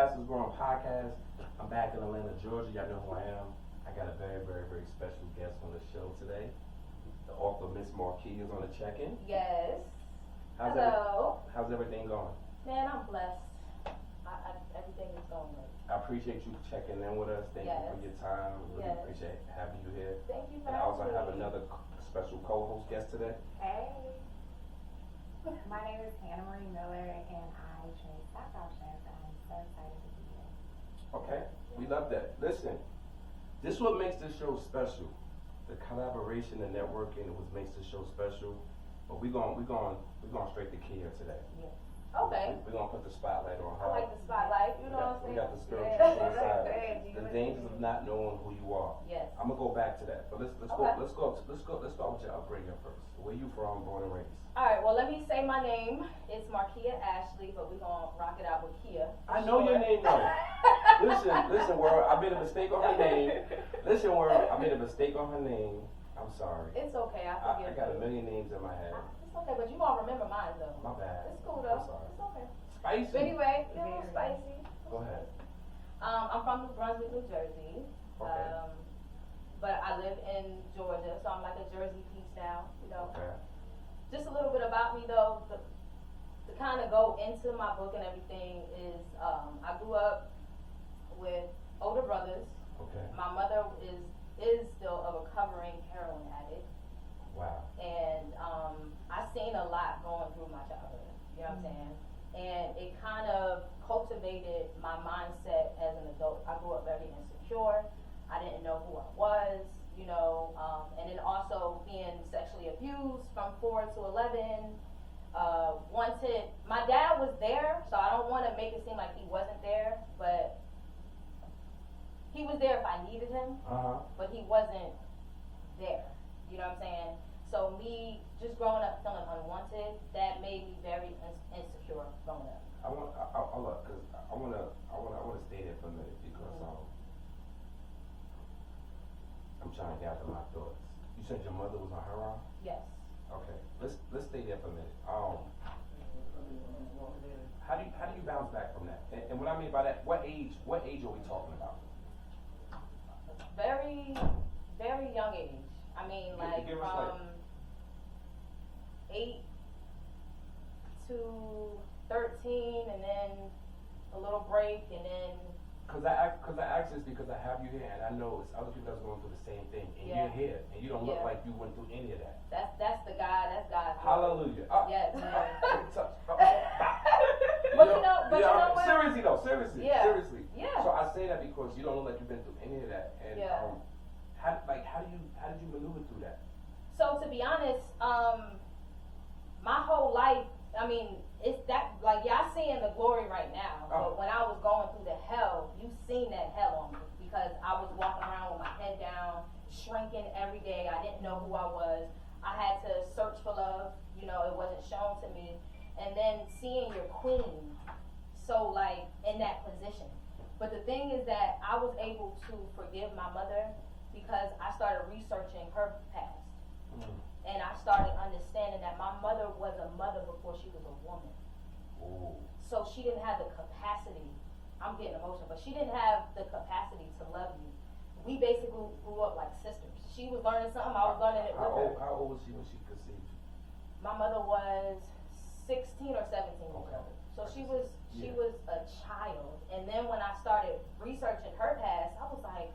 Fastest Growing Podcast. I'm back in Atlanta, Georgia. Y'all know who I am. I got a very, very, very special guest on the show today. The author, Miss Markia, is on the check-in. Yes. Hello. How's everything going? Man, I'm blessed. Everything is going great. I appreciate you checking in with us. Thank you for your time. Really appreciate having you here. Thank you for And I also having have me. another special co-host guest today. Hey, my name is Hannah Marie Miller, and I trade stock options. I'm so excited to be here. Okay, we love that. Listen, this is what makes this show special. The collaboration, the networking, is what makes this show special. But we're going straight to Kia today. Yeah. Okay. We're gonna put the spotlight on her. I like the spotlight. You know what I'm saying? We got the spiritual Yeah. side. The dangers of not knowing who you are. Yes. I'm gonna go back to that, but let's start with your upbringing first. Where you from, born and raised? All right. Well, let me say my name. It's Markia Ashley, but we're gonna rock it out with Kia. I know your name though. listen, world. I made a mistake on her name. Listen, world. I made a mistake on her name. I'm sorry. It's okay. I I forgive got a you. million names in my head. It's okay, but you gonna remember mine though. My bad. It's cool though. I'm sorry. It's okay. Spicy. But anyway, a little spicy. Go ahead. I'm from New Brunswick, New Jersey. Okay. But I live in Georgia, so I'm like a Jersey piece now, you know. Okay. Just a little bit about me though, to kind of go into my book and everything is, I grew up with older brothers. Okay. My mother is still a recovering heroin addict. Wow. And I seen a lot going through my childhood, you know what I'm saying? And it kind of cultivated my mindset as an adult. I grew up very insecure. I didn't know who I was, you know, and then also being sexually abused from 4 to 11. My dad was there, so I don't want to make it seem like he wasn't there, but he was there if I needed him, but he wasn't there, you know what I'm saying? So me just growing up feeling unwanted, that made me very insecure growing up. I want to stay there for a minute because I'm trying to gather my thoughts. You said your mother was on her own? Yes. Okay, let's stay there for a minute. How do you bounce back from that? And what I mean by that, what age are we talking about? Very, very young age. I mean, like Give us from 8 to 13, and then a little break, and then. Cause I ask this because I have you here, and I know it's other people that's going through the same thing, and you're here, and you don't look like you went through any of that. That's the guy. That's God. Hallelujah. Yes. But you know what? Seriously though, seriously. Yeah. So I say that because you don't look like you've been through any of that, and how did you maneuver through that? So to be honest, my whole life, I mean, it's that, like, y'all seeing the glory right now, but when I was going through the hell, you seen that hell on me, because I was walking around with my head down, shrinking every day. I didn't know who I was. I had to search for love, you know, it wasn't shown to me. And then seeing your queen, so like, in that position. But the thing is that I was able to forgive my mother because I started researching her past. And I started understanding that my mother was a mother before she was a woman. Ooh. So she didn't have the capacity, I'm getting emotional, but she didn't have the capacity to love you. We basically grew up like sisters. She was learning something, I was learning it with her. How old was she when she conceived you? My mother was 16 or 17 years old. So she was a child. And then when I started researching her past, I was like,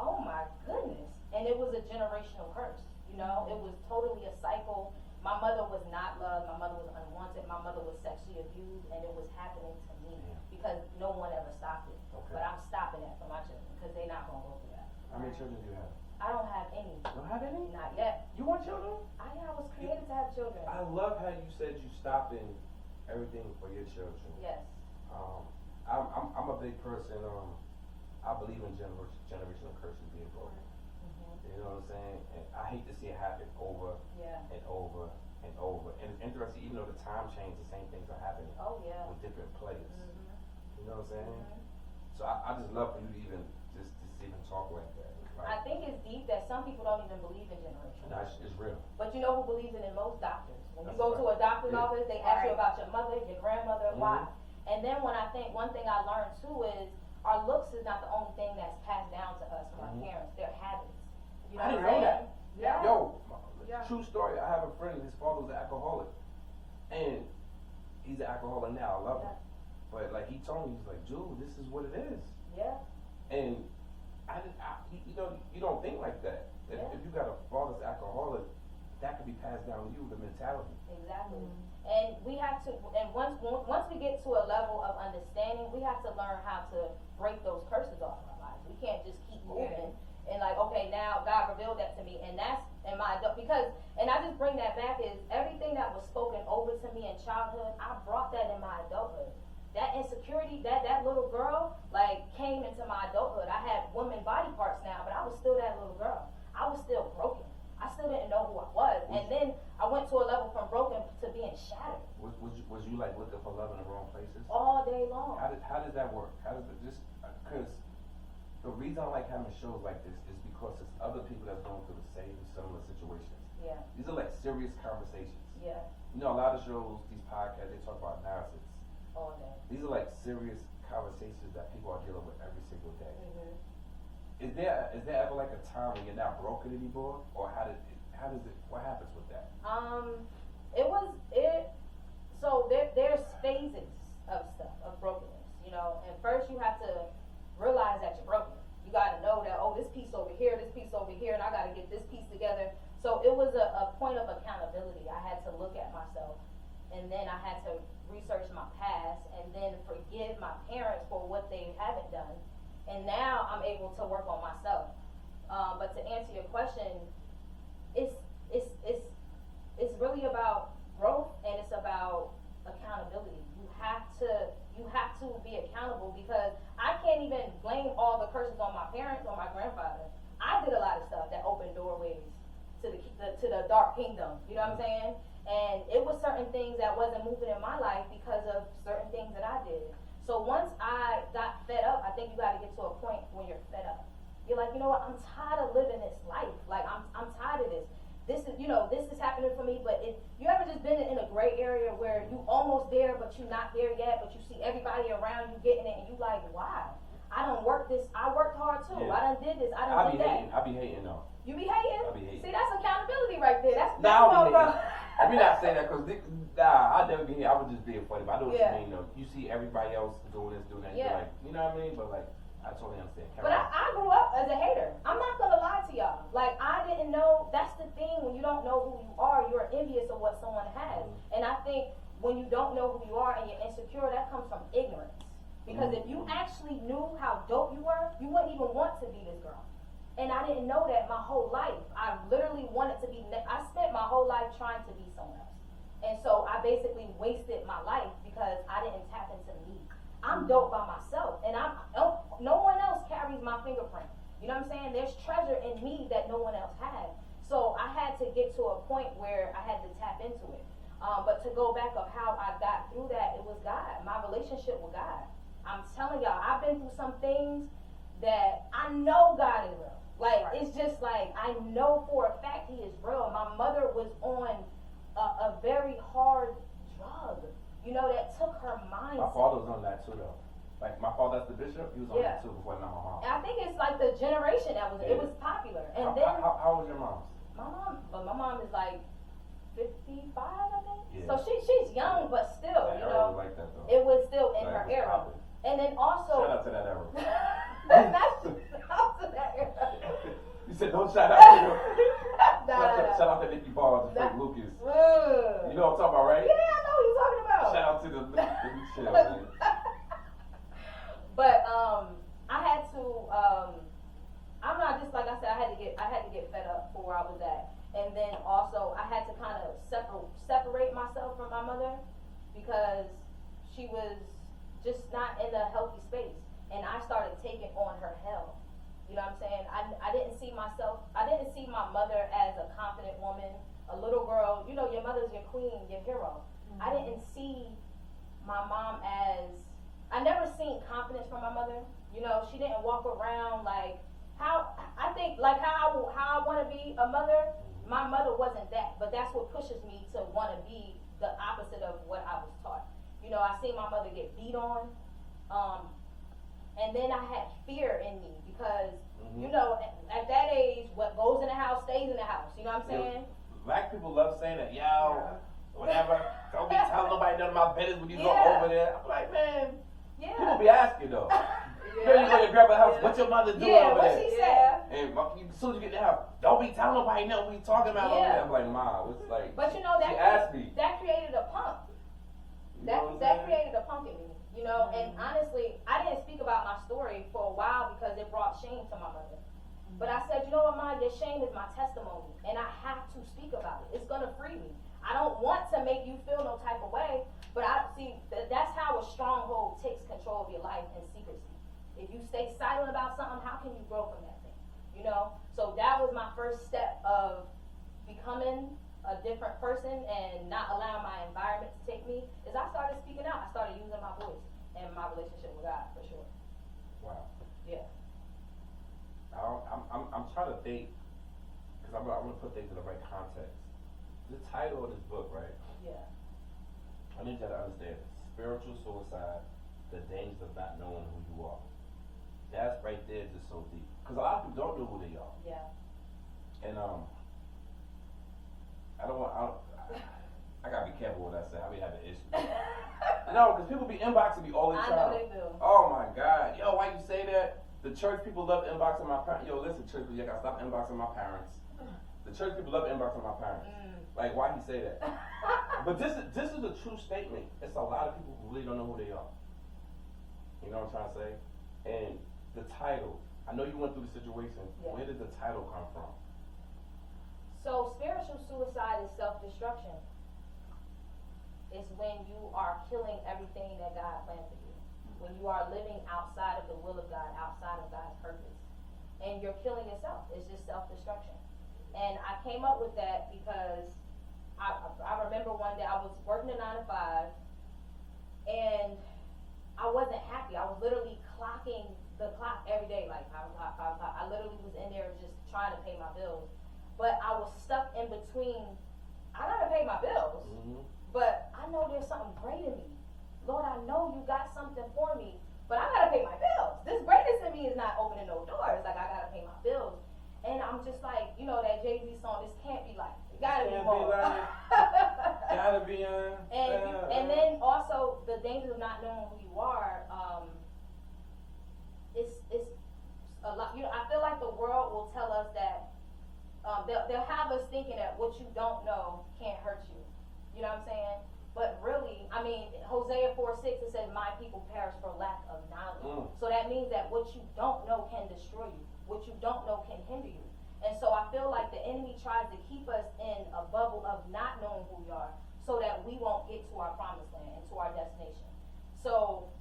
oh my goodness. And it was a generational curse. You know, it was totally a cycle. My mother was not loved. My mother was unwanted. My mother was sexually abused, and it was happening to me because no one ever stopped it. Okay. But I'm stopping that for my children because they're not gonna go through that. How many children do you have? I don't have any. You don't have any? Not yet. You want children? I was created to have children. I love how you said you stopping everything for your children. Yes. I'm a big person. I believe in generational curses being broken. You know what I'm saying? And I hate to see it happen over and over and over. And it's interesting, even though the time changed, the same things are happening with different players. You know what I'm saying? So I just love for you to even just even talk like that. Like, I think it's deep that some people don't even believe in generational. No, it's real. But you know who believes in it? Most doctors. When That's you go right. to a doctor's office, they ask you about your mother, your grandmother, why? And then one thing I learned too is our looks is not the only thing that's passed down to us from our parents. They're habits. You know I didn't what I'm know saying? that. Yeah. Yo, Yeah. true story. I have a friend. His father was an alcoholic, and he's an alcoholic now. I love him, but like he told me, he's like, dude, this is what it is. Yeah. And you don't think like that. If you got a father's alcoholic, that could be passed down to you, the mentality. Exactly. And we have to, and once we get to a level of understanding, we have to learn how to break those curses off our lives. We can't just keep moving and like, okay, now God revealed that to me, and that's in my adult, because, and I just bring that back, is everything that was spoken over to me in childhood, I brought that in my adulthood. That insecurity, that little girl, like, came into my adulthood. I had woman body parts now, but I was still that little girl. I was still broken. I still didn't know who I was. And then I went to a level from broken to being shattered. Was you like looking for love in the wrong places? All day long. How does that work? How does it just, because the reason I like having shows like this is because it's other people that's going through the same similar situations. Yeah. These are like serious conversations. Yeah. You know, a lot of shows, these podcasts, they talk about narratives. All day. These are like serious conversations that people are dealing with every single day. Mm-hmm. Is there ever like a time when you're not broken anymore, or what happens with that? So there's phases of stuff, of brokenness, you know, and first you have to realize that you're broken. You gotta know that, oh, this piece over here, and I gotta get this piece together. So it was a point of accountability. I had to look at myself, and then I had to research my past, and then forgive my parents for what they haven't done. And now I'm able to work on myself. But to answer your question, it's really about growth, and it's about accountability. You have to be accountable, because I can't even blame all the curses on my parents or my grandfather. I did a lot of stuff that opened doorways to the dark kingdom. You know what I'm saying? And it was certain things that wasn't moving in my life because of certain things that I did. So once I got fed up, I think you got to get to a point when you're fed up. You're like, you know what? I'm tired of living this life. Like, I'm tired of this. This is happening for me. But you ever just been in a gray area where you almost there, but you're not there yet, but you see everybody around you getting it, and you like, why? I done worked this. I worked hard too. Yeah. I done did this. I done did that. I be hating though. You be hating? I be hating. See, that's accountability right there. That's Nah, I be bro. hating. Let me not say that, because I never be here. I was just being funny, but I know what you mean though. You see everybody else doing this, doing that. Yeah. You're like, you know what I mean? But like, I totally understand. But I grew up as a hater. I'm not gonna lie to y'all. Like, I didn't know. That's the thing. When you don't know who you are, you're envious of what someone has. And I think when you don't know who you are and you're insecure, that comes from ignorance. Because if you actually knew how dope you were, you wouldn't even want to be this girl. And I didn't know that my whole life. I literally wanted to be. I spent my whole life trying to be someone else. And so I basically wasted my life because I didn't tap into me. I'm dope by myself, and no one else carries my fingerprint. You know what I'm saying? There's treasure in me that no one else had. So I had to get to a point where I had to tap into it. But to go back of how I got through that, it was God. My relationship with God. I'm telling y'all, I've been through some things that I know God is real. Like, it's just like, I know for a fact He is real. My mother was on a very hard drug, you know, that took her mind. My father was on that too though. Like, my father's the bishop, he was on that too before not my mom. And I think it's like the generation that was, it was popular. And how was your mom? My mom is like 55, I think. Yeah. So she's young, but still, Yeah, you know, like that, though. it was still in Like, her it was era. popular. And then also, Shout out to that era. Shout to that era. You said don't shout out to him. Shout out to Nicky Barnes and Frank Lucas. You know what I'm talking about, right? Yeah, I know what you're talking about. Shout out to the chill, man. But I had to I'm not just like I said, I had to get fed up for where I was at. And then also I had to kind of separate myself from my mother, because she was just not in a healthy space, and I started taking on her hell. You know what I'm saying? I didn't see my mother as a confident woman, a little girl. You know, your mother's your queen, your hero. Mm-hmm. I didn't see my mom as, I never seen confidence from my mother. You know, she didn't walk around like how I want to be a mother. My mother wasn't that, but that's what pushes me to want to be the opposite of what I was taught. You know, I seen my mother get beat on. And then I had fear in me because, you know, at that age, what goes in the house stays in the house. You know what I'm saying? Black people love saying that, whatever. Don't be telling nobody none of my business when you go over there. I'm like, man, people be asking though. Then you go to your grandma's house, what your mother doing over there? What she said. And as soon as you get in the house, don't be telling nobody know what you talking about over there. I'm like, Ma, it's like, but you know, she asked me. That created a punk. That created a punk in me. You know, and honestly, I didn't speak about my story for a while because it brought shame to my mother. But I said, you know what, Ma, your shame is my testimony, and I have to speak about it. It's gonna free me. I don't want to make you feel no type of way, but I see that's how a stronghold takes control of your life in secrecy. If you stay silent about something, how can you grow from that thing? You know? So that was my first step of becoming a different person and not allowing my environment to take me, is I started speaking out. I started using my voice and my relationship with God, for sure. Wow. Yeah. I'm trying to think, because I'm going to put things in the right context. The title of this book, right? Yeah. I need you to understand, spiritual suicide, the dangers of not knowing who you are. That's right there just so deep. Because a lot of people don't know who they are. Yeah. And I gotta be careful what I say. I be having issues. No, because people be inboxing me all the time. I know they do. Oh my God. Yo, why you say that? The church people love inboxing my parents. Yo, listen, church people, you gotta stop inboxing my parents. The church people love inboxing my parents. Like, why you say that? But this is a true statement. It's a lot of people who really don't know who they are. You know what I'm trying to say? And the title, I know you went through the situation. Yeah. Where did the title come from? So spiritual suicide is self-destruction. It's when you are killing everything that God planned for you. When you are living outside of the will of God, outside of God's purpose. And you're killing yourself. It's just self-destruction. And I came up with that because I remember one day I was working a 9 to 5 and I wasn't happy. I was literally clocking the clock every day, like 5 o'clock, 5 o'clock. I literally was in there just trying to pay my bills. But I was stuck in between, I gotta pay my bills, but I know there's something great in me. Lord, I know you got something for me, but I gotta pay my bills. This greatness in me is not opening no doors. Like, I gotta pay my bills. And I'm just like, you know, that Jay-Z song, this can't be life. It gotta be more. Gotta be and then also the dangers of not knowing who you are. It's a lot. You know, I feel like the world will tell us that they'll have us thinking that what you don't know can't hurt you. You know what I'm saying? But really, I mean, Hosea 4:6, it says, my people perish for lack of knowledge. So that means that what you don't know can destroy you. What you don't know can hinder you. And so I feel like the enemy tries to keep us in a bubble of not knowing who we are so that we won't get to our promised land and to our destination. So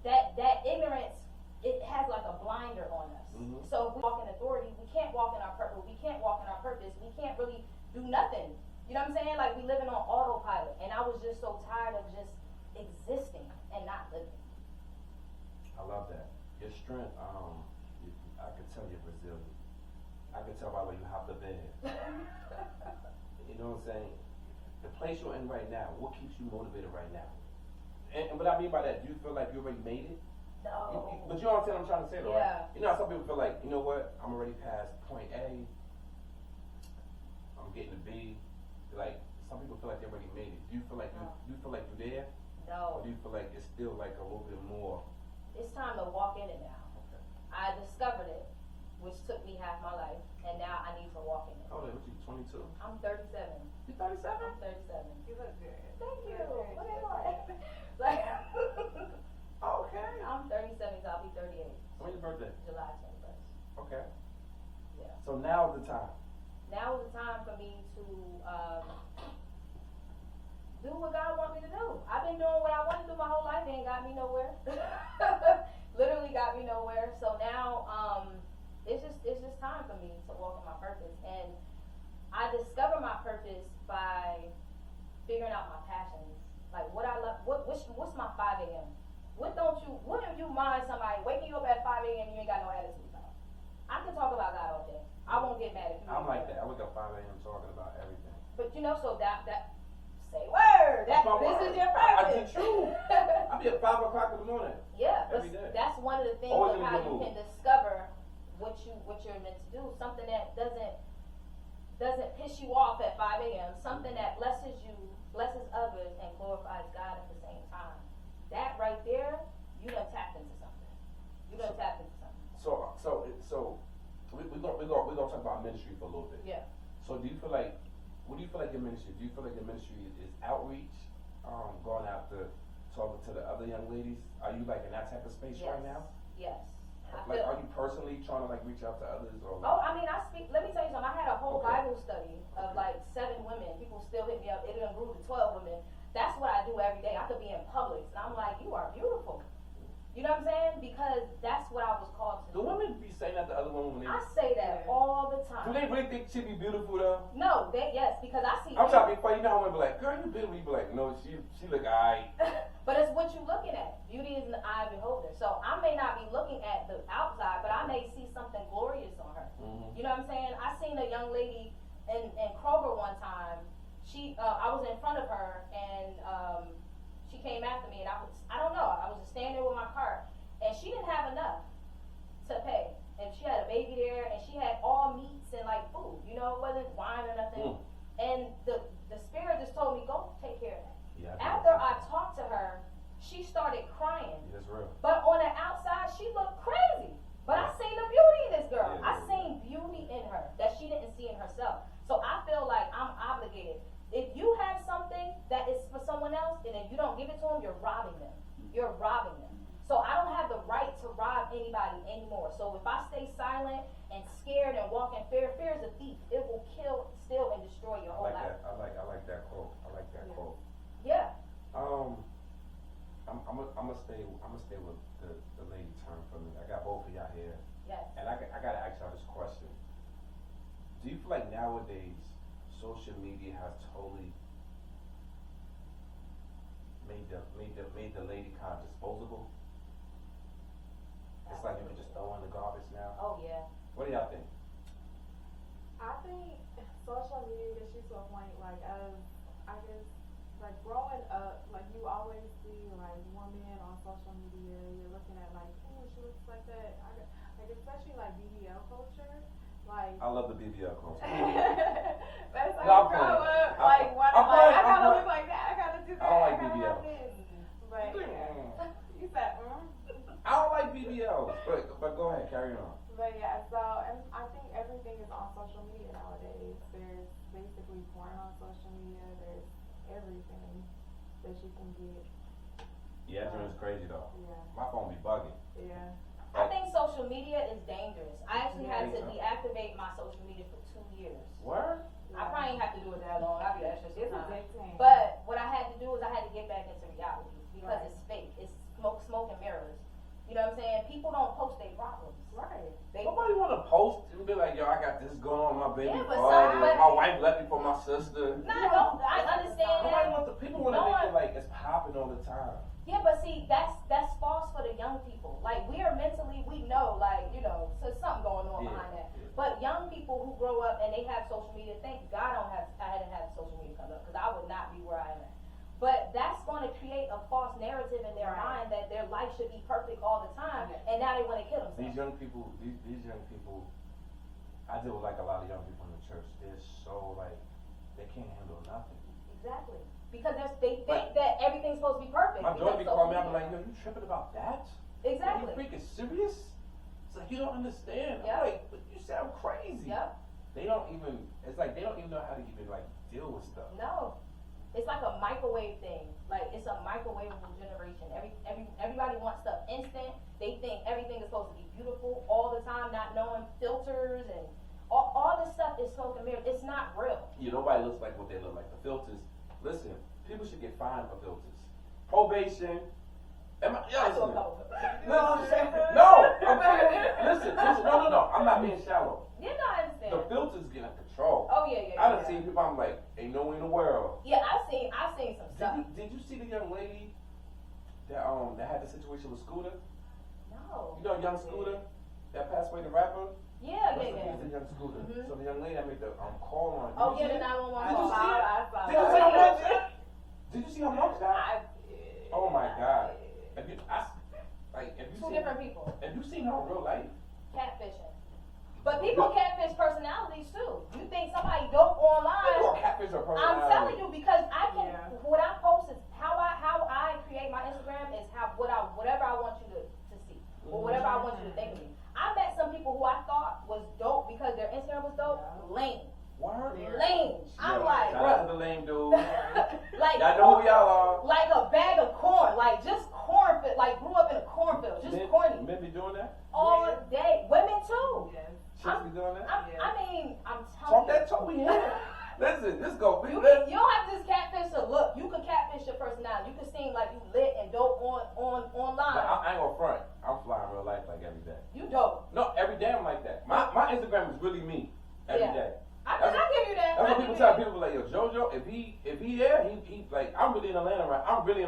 that ignorance, it has like a blinder on us. So if we walk in authority, we can't walk in our purpose. We can't walk in our purpose. We can't really do nothing. You know what I'm saying? Like, we living on autopilot. And I was just so tired of just existing and not living. I love that. Your strength, I could tell you're resilient. I could tell by the way you hop the bed. You know what I'm saying? The place you're in right now, what keeps you motivated right now? And what I mean by that, do you feel like you already made it? No. But you understand what I'm trying to say, though, Yeah. right? You know how some people feel like, you know what, I'm already past point A, I'm getting to B. Like, some people feel like they already made it. Do you feel like you feel like you're there? No. Or do you feel like it's still like a little bit more? It's time to walk in it now. Okay. I discovered it, which took me half my life, and now I need to walk in it. Oh, what you, 22? I'm 37. You 37? I'm 37. You look good. Thank you. What am I? Like, Okay. I'm 37, so I'll be 38. When's your birthday? July 21st. Okay. Yeah. So now's the time. Now is the time for me to do what God wants me to do. I've been doing what I want to do my whole life. It ain't got me nowhere. Literally got me nowhere. So now it's just time for me to walk in my purpose. And I discover my purpose by figuring out my passions. Like, what I love. What's my 5 a.m.? Wouldn't you mind somebody waking you up at 5 a.m. and you ain't got no attitude about it? I can talk about God all day. I won't get mad if you. I'm like that. I wake up 5 a.m. talking about everything. But you know, so that say word. This is your purpose. ain't true. I be at 5 o'clock in the morning. Yeah, but Every day. that's one of the things Always of in a how good you mood. can discover what you're meant to do. Something that doesn't piss you off at 5 a.m. Something that blesses you, blesses others, and glorifies God at the same time. That right there, you done tapped into something. You done tapped into something. So we're gonna talk about ministry for a little bit. Yeah. So do you feel like, what do you feel like your ministry? Do you feel like your ministry is outreach, going out to talking to the other young ladies? Are you like in that type of space Yes. right now? Yes. Like, are you personally trying to like reach out to others or? Oh, I mean, I speak. Let me tell you something. I had a whole Okay. Bible study of like 7 women. People still hit me up. It done grew to 12 women. That's what I do every day. I could be in Publix, and I'm like, you are beautiful. You know what I'm saying? Because that's what I was called to Do women be saying that to other women when they? I say that all the time. Do they really think she be beautiful though? No, yes, because I see. I'm trying to be funny. You know how women be like, girl, you beautiful. You be like, no, she look alright. But it's what you're looking at. Beauty is in the eye of the beholder. So I may not be looking at the outside, but I may see something glorious on her. Mm-hmm. You know what I'm saying? I seen a young lady in Kroger one time. I was in front of her, and she came after me, and I don't know. I was just standing there with my cart, and she didn't have enough to pay, and she had a baby there, and she had all meats and like food. You know, it wasn't wine or nothing. And the spirit just told me, go take care of that. Yeah. After I talked to her, she started crying. Yeah, that's real. But on the outside, she looked crazy. But I seen the beauty in this girl. Yeah, I seen beauty in her that she didn't see in herself. So I feel like I'm obligated. If you have something that is for someone else, and if you don't give it to them, you're robbing them. You're robbing them. So I don't have the right to rob anybody anymore. So if I stay silent and scared and walk in fear, fear is a thief. It will kill, steal, and destroy your whole life. I like that quote. I like that quote. Yeah. I'm gonna stay with the lady term for me. I got both of y'all here, Yes. and I gotta ask y'all this question. Do you feel like nowadays social media has totally made the lady kind of disposable? It's like you can just throw in the garbage now. Oh yeah. What do y'all think? I think social media gets you to a point, like, I guess, like, growing up, like, you always see, like, women on social media, you're looking at, like, oh, she looks like that. Like, especially, like, BBL culture, like. I love the BBL culture. That's like, No, I'm grow playing. up, like, wanting, like, I gotta look like that, I gotta do that, I don't like I gotta BBL. have this. But, yeah. You said, I don't like BBLs, but go ahead, carry on. But yeah, so and I think everything is on social media nowadays. There's basically porn on social media. There's everything that you can get. Yeah, that is crazy though. Yeah. My phone be bugging. Yeah. I think social media is dangerous. I actually had to Yeah. deactivate my social media for 2 years. Word? I probably ain't have to do it that long. I'll be extra It's a time. big thing. But what I had to do is I had to get back into reality because Right. it's fake. It's smoke and mirrors. You know what I'm saying? People don't post their problems. Right. They, Nobody wanna post and be like, yo, I got this going on, my baby Yeah, but father, somebody- my wife left me for my sister. no, I understand Nobody that. want the people wanna No make one- it like it's popping all the time. Yeah, but see, that's false for the young people. Like, we are mentally, we know, like, you know, so something going on behind that. Yeah. But young people who grow up and they have social media, thank God I didn't have social media come up, because I would not be where I am at. But that's going to create a false narrative in their Right. mind that their life should be perfect all the time, and now they want to kill themselves. These young people, I deal with like a lot of young people in the church. They're so like, they can't handle nothing. Exactly. Because they think Like- that everything's supposed to be perfect. My daughter because be calling me, social I'm like, media- yo, you tripping about that? Exactly. Are you freaking serious? It's like, you don't understand. Yeah. I'm like, but you sound crazy. Yep. They don't even, it's like they don't even know how to even like deal with stuff. No. It's like a microwave thing. Like, it's a microwavable generation. Everybody wants stuff instant. They think everything is supposed to be beautiful all the time, not knowing filters and all this stuff is smoke and mirrors. It's not real. Yeah, nobody looks like what they look like. The filters, listen, people should get fined for filters. Probation. Am I, yeah, I do a listen. couple. No, I'm saying, no, I'm saying, listen, no, I'm not being shallow. Yeah, no, I understand. The filters get out of control. Oh yeah. I done seen people, I'm like, ain't no way in the world. Yeah, I've seen some stuff. Did you see the young lady that had the situation with Scooter? No. You know young Scooter that passed away, the rapper? Yeah. The young Scooter. Mhm. So the young lady that made the call on. Oh Did yeah, you the see it? 911 Did you call. see it? I saw Did you see that. how much? Did you see how much that? I did. Oh my God. Have you, Two different people. Have you seen her in real life? Catfishing. But people catfish personalities too. You think somebody dope online? People catfish her personality. I'm telling you because I can. What I post is how I create my Instagram is whatever I want you to see or whatever I want you to think of me. I met some people who I thought was dope because their Instagram was dope. Lame. Word? Lame. I'm like, shout out to the lame dude. like y'all know who y'all are. Like a bag of corn, like just cornfield, like grew up in a cornfield, just corny. Men be doing that? All day. Women too. Yes. Chicks be doing that? I mean, I'm Talk telling you. that talk we here. Listen, this go big. You don't have to just catfish a look. You can catfish your personality. You can seem like you lit and dope online. I ain't gonna front. I'm flying real life like every day. You dope. No, every day I'm like that. My Instagram is really me every day. I give you that. That's what people tell people like, yo, JoJo, if he there, he like, I'm really in Atlanta right now. I'm really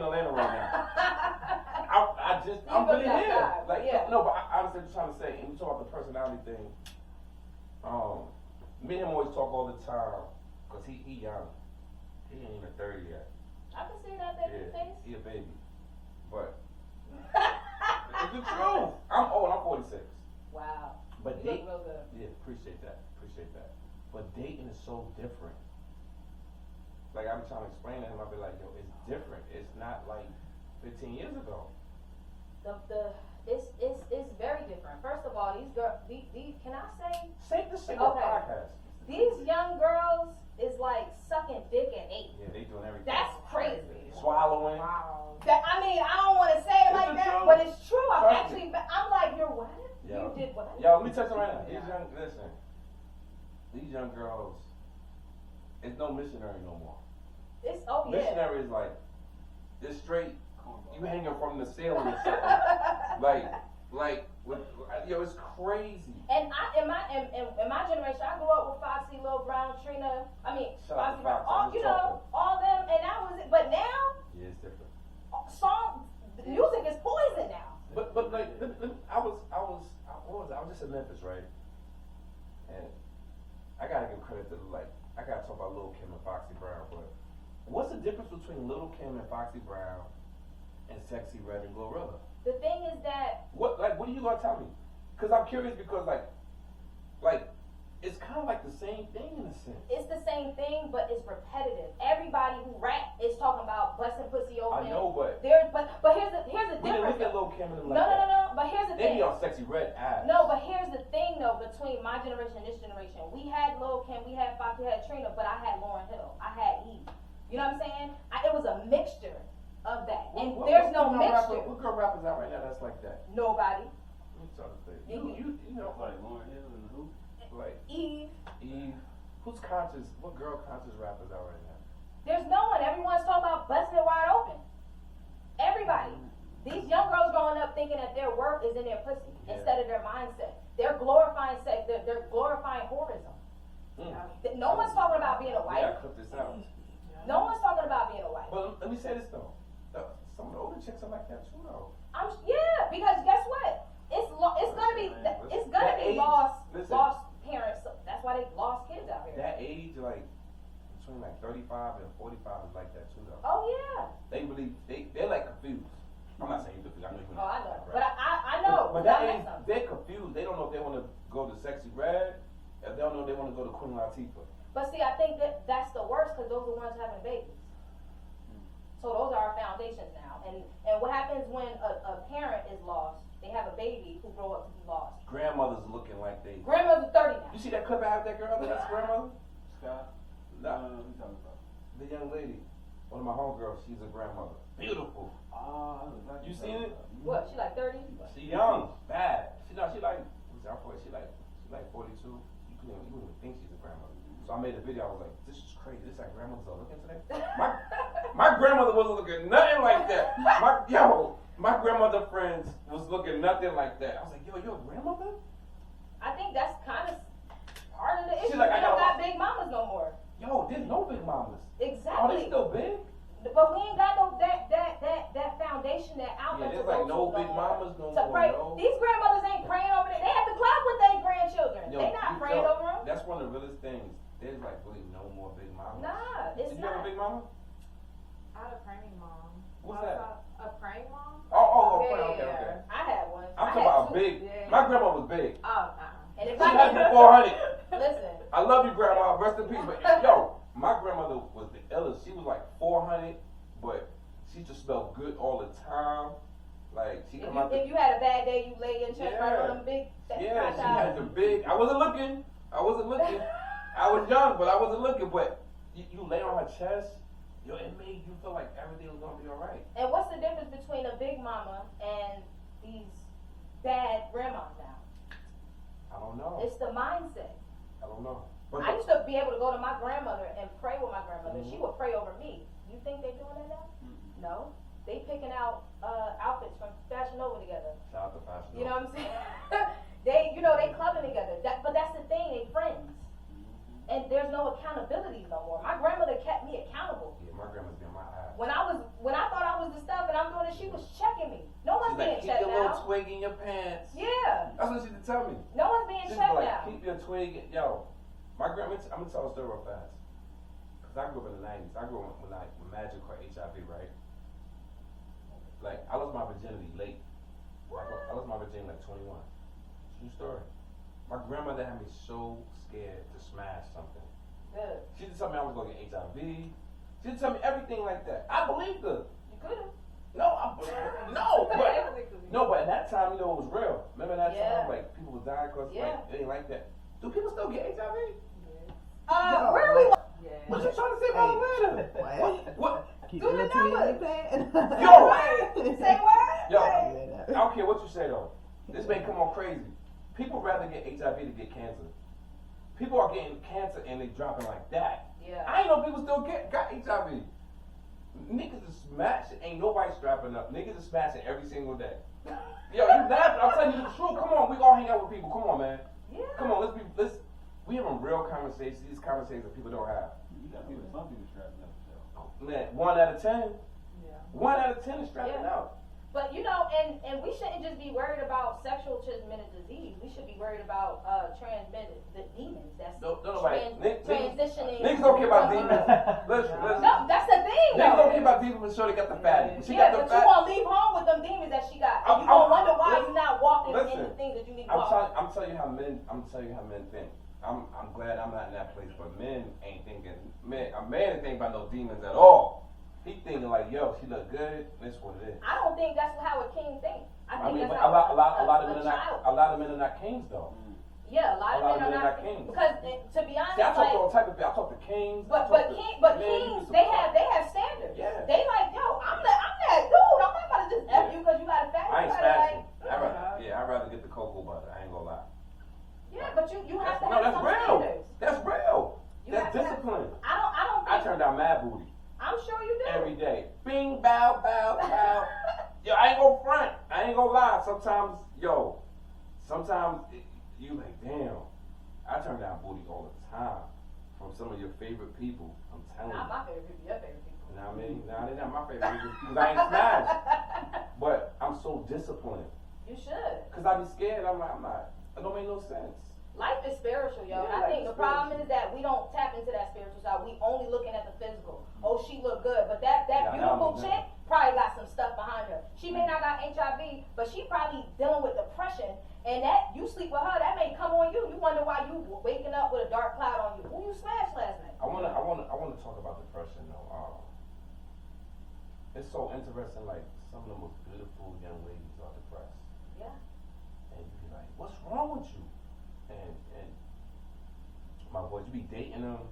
here. Like, no, but I honestly trying to say, and we talk about the personality thing. Me and him always talk all the time, cause he young. He ain't even 30 yet. I can see that baby face. He a baby, but it's the truth. I'm old. I'm 46. Wow. But you look real good. Yeah, appreciate that. But dating is so different. Like I be trying to explain to him, I be like, yo, it's different. It's not like 15 years ago. It's very different. First of all, these can I say? Say the shit on podcast. These young girls is like sucking dick at 8. Yeah, they doing everything. That's crazy. Swallowing. Wow. I mean, I don't want to say it like that, true. but it's true. I'm like, you're what? Yo. You did what? Yo, let me tell you right now. These young girls, it's no missionary no more. Missionary is like, it's straight, you hanging from the ceiling or something. It's crazy. And in my generation, I grew up with Foxy, Lil Brown, Trina. I mean, Shout out to Foxy Brown, Fox, all them, and that was it. But now, Yeah, it's different. the music is poison now. But like, I was just in Memphis, right? And I gotta give credit to I gotta talk about Lil Kim and Foxy Brown, but what's the difference between Lil Kim and Foxy Brown and Sexy Red and Glorilla? The thing is that What are you gonna tell me? Cause I'm curious because like it's kind of like the same thing in a sense. it's the same thing, but it's repetitive. Everybody who rap is talking about busting pussy open. I know, but but here's the we didn't difference. look at Lil Kim and them No. like that. But here's the They thing. be on Sexy Red ass. No, but here's the thing though, between my generation and this generation. We had Lil Kim, we had Fox, we had Trina, but I had Lauryn Hill. I had Eve. You know what I'm saying? It was a mixture of that. And there's no mixture. What girl rappers out right now that's like that? Nobody. I'm trying to think. You know, Like Lauryn Hill and who? like Eve. Who's conscious? What girl conscious rappers out right now? There's no one. Everyone's talking about busting it wide open. Everybody. These young girls growing up thinking that their worth is in their pussy instead of their mindset. They're glorifying sex. They're glorifying whorism. No one's talking about being a We wife. gotta clip this out. No one's talking about being a wife. But let me say this though. Some of the older chicks are like that too though. Because guess what? It's gonna be lost parents. That's why they lost kids out here. That age, like between like 35 and 45, is like that too though. Oh yeah. They're like confused. I'm not saying you're confused. I know you're Oh, I know. right? But I know. But that age, they're confused. They don't know if they want to go to Sexy Red. If they don't know if they want to go to Queen Latifah. But see, I think that's the worst because those are the ones having babies. So those are our foundations now. And what happens when a parent is lost? They have a baby who grow up to be lost. Grandmother's looking like they. Grandmother's 30 now. You see that clip I have of that girl? That's grandmother. Scott? Nah. What you talking about? The young lady, one of my homegirls, she's a grandmother. Beautiful. You seen it? What? She like 30? She young, bad. She like 42. You wouldn't even think she's a grandmother. So I made a video. I was like, this is crazy. This is how grandmothers are looking today. My grandmother wasn't looking nothing like that. My grandmother friends was looking nothing like that. I was like, yo, you're a grandmother? I think that's kind of part of the issue. Like, we don't got big mamas no more. Yo, there's no big mamas. Exactly. Oh, they still big? But we ain't got no that foundation, that outlet Yeah, to there's go like no to big mamas no to more. pray. No. These grandmothers ain't praying over there. They have to clap with their grandchildren. They not praying over them. That's one of the realest things. There's like really no more big mamas. Nah, it's Did you not. have a big mama? I had a pregnant mom. What's that? A praying mom? Okay. I had one. I'm I talking had about two. big. Yeah. My grandma was big. Oh, And if She I had didn't, me 400. listen, I love you, grandma. Rest in peace. But yo, my grandmother was the illest. She was like 400, but she just smelled good all the time. Like she come out. if you had a bad day, you lay your chest right on them big. Yeah, she had the big. I wasn't looking. I was young, but I wasn't looking. But you lay on her chest, yo, it made you feel like everything was gonna be alright. And what's the difference between a big mama and these bad grandmas now? I don't know. It's the mindset. I don't know. I used to be able to go to my grandmother and pray with my grandmother. Mhm. She would pray over me. You think they doing that now? No. They picking out outfits from Fashion Nova together. Shout out to Fashion Nova. You know what I'm saying? they clubbing together. But that's the thing, they friends. And there's no accountability no more. My grandmother kept me accountable. Yeah, my grandma's been my ass. When I thought I was the stuff and I'm doing it, she was checking me. No one's being Keep checked your little now. twig in your pants. Yeah. That's what she did tell me. No one's being She's checked like, now. keep your twig. Yo, my grandma, I'm gonna tell a story real fast. Cause I grew up in the 90s. I grew up when Magic caught HIV, right? Like, I lost my virginity late. I lost my virginity like 21. True story. My grandmother had me so scared to smash something. Good. She just told me I was gonna get HIV. She just told me everything like that. I believed her. You could've. But at that time, it was real. Remember that Yeah. time, like people was dying because Yeah. like it ain't like that. Do people still get HIV? Where are we? Yeah. What you trying to say about Atlanta? What? Keep Do the the little numbers. playing. Say what? Yo, Yeah, I don't care what you say though. This may come on crazy. People rather get HIV to get cancer. People are getting cancer and they dropping like that. Yeah. I ain't know people still got HIV. Niggas is smashing. Ain't nobody strapping up. Niggas is smashing every single day. Yo, you laughing? I'm telling you the truth. Come on, we all hang out with people. Come on, man. Yeah. Come on, we having real conversations. These conversations that people don't have. You got people, some people strapping up though. Man, 1 out of 10. Yeah. 1 out of 10 is strapping Yeah. out. But and we shouldn't just be worried about sexual transmitted disease. We should be worried about transmitted the demons. That's Don't nobody. transitioning. Niggas don't care about demons. Listen. No, that's the thing Niggas don't though. care about demons, but sure they got the fatty. She Yeah, got the but you fatty. gonna leave home with them demons that she got. And you gonna wonder why you're not walking in the things that you need to walk. I'm telling you how men think. I'm glad I'm not in that place, but men ain't thinking. A man ain't thinking about no demons at all. He thinking like, yo, she look good. That's what it is. I don't think that's how a king thinks. I think that's but how a lot of men a child. a lot of men are not kings though. Yeah, a lot of men are not kings. because to be honest, See, I talk like, to all type of people. I talk to kings. but kings, they have standards. Yeah. They like, yo, I'm that dude. I'm not about to just F you because you got a fat. I ain't You gotta smashing. like, I'd rather get the cocoa butter. I ain't gonna lie. yeah, but you have to No, have that's some real. standards. That's real. You That's have to have- discipline. I don't I think. turn down mad booty I'm sure you do. every day. Bing, bow, bow, bow. Yo, I ain't gonna front. I ain't gonna lie. Sometimes you like, damn. I turn down booty all the time from some of your favorite people. I'm telling Not you. my favorite people. Your favorite people. You know what I mean? Nah, they're not my favorite people because I ain't smashed. But I'm so disciplined. You should. Cause I be scared. I'm not. It don't make no sense. Life is spiritual, yo. Yeah, And I life think is the problem spiritual. is that we don't tap into that spiritual side. We only looking at the physical. Oh, she look good, but that Yeah, beautiful I know. chick probably got some stuff behind her. She may not got HIV, but she probably dealing with depression. And that you sleep with her, that may come on you. You wonder why you waking up with a dark cloud on you. Who you smashed last night? I wanna talk about depression though. It's so interesting. Like some of the most beautiful young ladies are depressed, Yeah. and you be like, "What's wrong with you?" And my boys, you be dating them,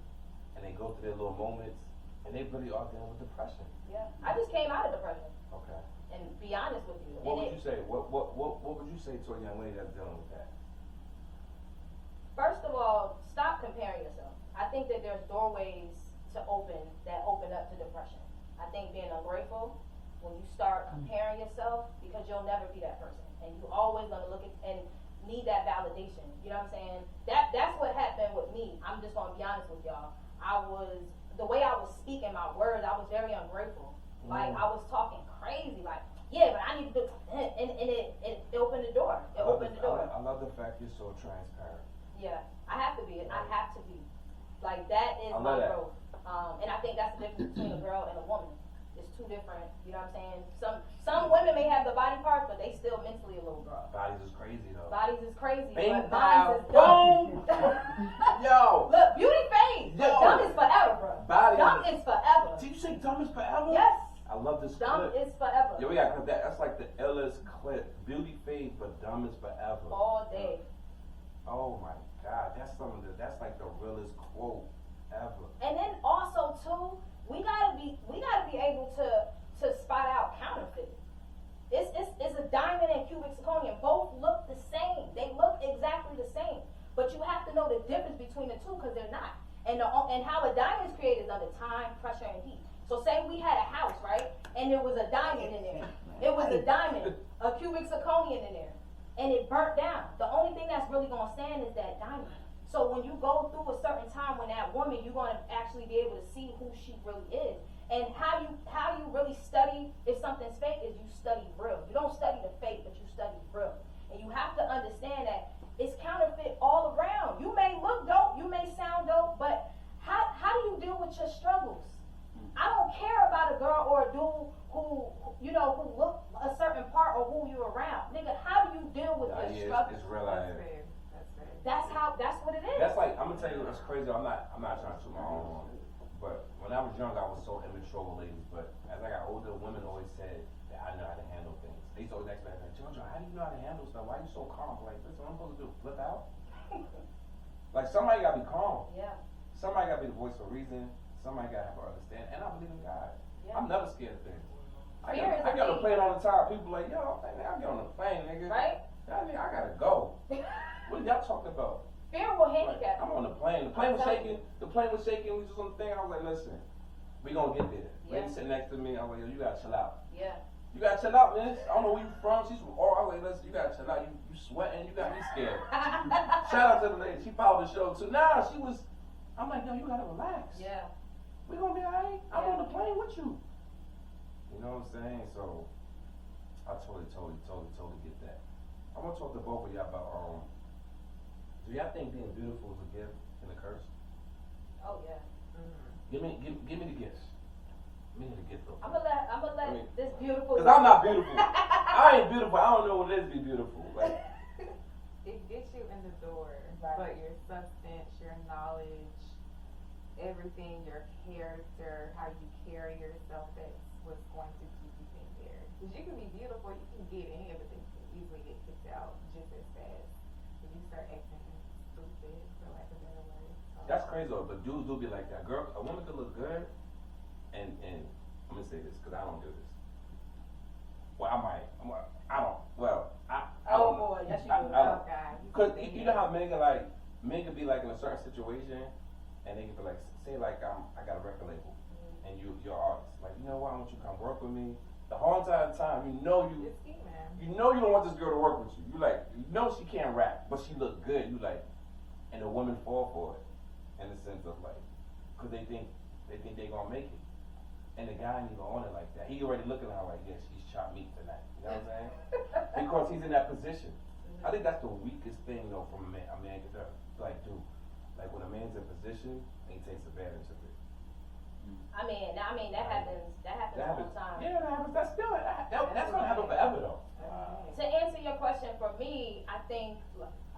and they go through their little moments, and they really are dealing with depression. Yeah. I just came out of depression. Okay. And be honest with you. What And would you say? What would you say to a young lady that's dealing with that? First of all, stop comparing yourself. I think that there's doorways to open up to depression. I think being ungrateful, when you start comparing yourself, because you'll never be that person, and you always gonna look at and need that validation. You know what I'm saying? That's what happened with me. I'm just gonna be honest with y'all. The way I was speaking my words, I was very ungrateful. Like I was talking crazy, like, yeah, but I need to do, and it opened the door. It opened the door. I love the fact you're so transparent. Yeah, I have to be. I have to be. Like that is I my love that. growth. And I think that's the difference between a girl and a woman. It's two different, you know what I'm saying? Some women may have the body parts, but they still mentally a little girl. Bodies is crazy though. Bodies is crazy, Bing, but minds is boom. dumb. Yo. Look, beauty fades, but Yo. dumb is forever, bro. Bodies. Dumb is forever. Did you say dumb is forever? Yes. I love this Dumb clip. is forever. Yo, we gotta clip that. That's like the illest clip. Beauty fades, but dumb is forever. All day. Oh my God, that's like the realest quote ever. And then also too, we gotta be able to spot out counterfeit. It's a diamond and cubic zirconium. Both look the same. They look exactly the same. But you have to know the difference between the two because they're not. And how a diamond is created is under time, pressure, and heat. So say we had a house, right? And there was a diamond in there. It was a diamond, a cubic zirconium in there. And it burnt down. The only thing that's really gonna stand is that diamond. So when you go through a certain time when that woman, you're gonna actually be able to see who she really is. And how you really study if something's fake is you study real. You don't study the fake, but you study real. And you have to understand that it's counterfeit all around. You may look dope, you may sound dope, but how do you deal with your struggles? I don't care about a girl or a dude who look a certain part or who you're around. Nigga, how do you deal with your struggles? It's real out here. That's what it is. That's like, I'm gonna tell you, it's crazy. I'm not trying to toot my own horn, but when I was young, I was so immature with ladies. But as I got older, women always said that I know how to handle things. They used to always ask me, like, Jojo, how do you know how to handle stuff? Why are you so calm? Like, listen, what I'm supposed to do? Flip out? Like, somebody gotta be calm. Yeah. Somebody gotta be the voice for reason. Somebody gotta have to understand. And I believe in God. Yeah. I'm never scared of things. I Fear is get a on the thing. plane all the time. People like, yo, I get on the plane, nigga. Right? I mean, I gotta go. What are y'all talking about? Fear will handicap I'm you. on the plane. The plane was shaking. The plane was shaking. We was on the thing. I was like, listen, we gonna get there. Yeah. Lady sitting next to me. I was like, yo, you gotta chill out. Yeah. You gotta chill out, man. I don't know where you from. She's from Oregon. I was like, listen, you gotta chill out. You sweating. You got me scared. Shout out to the lady. She followed the show too. Nah, she was. I'm like, yo, you gotta relax. Yeah. We gonna be alright. I'm Yeah. on the plane with you. You know what I'm saying? So I totally get that. I want to talk to both of y'all about do y'all think being beautiful is a gift and a curse? Oh yeah. Give me the gifts. Give me the gift though. I'm gonna let this beautiful. Cause I'm not beautiful. I ain't beautiful. I don't know what it is to be beautiful. Like, It gets you in the door, Right. but your substance, your knowledge, everything, your character, how you carry yourself, that's what's going to keep you in there. Because you can be beautiful, you can get in, but then you can easily get kicked out just as fast. When you start acting stupid, for lack of a better word. that's crazy though. But dudes do be like that. Girl, a woman could look good, and I'm gonna say this because I don't do this. Well, I might. I don't. Well, I Oh don't know. boy, yes you I- do. I don't. Oh God. Cause you know how men can be like in a certain situation, and they can be like, say like I got a record label, and you're an artist. Like, you know what? I want you to come work with me. The whole entire time, you It's ski, man. you don't want this girl to work with you. You like, you know she can't rap, but she look good. You like, and the women fall for it, in the sense of like, cause they think they gonna make it, and the guy ain't even on it like that. He already looking at her like, yeah, she's chopped meat tonight. You know what I'm saying? Because he's in that position. I think that's the weakest thing though from a man can like do. Like when a man's in position, he takes advantage of it. I mean that happens all the time. Yeah, that happens. That's gonna happen forever though. To answer your question, for me, I think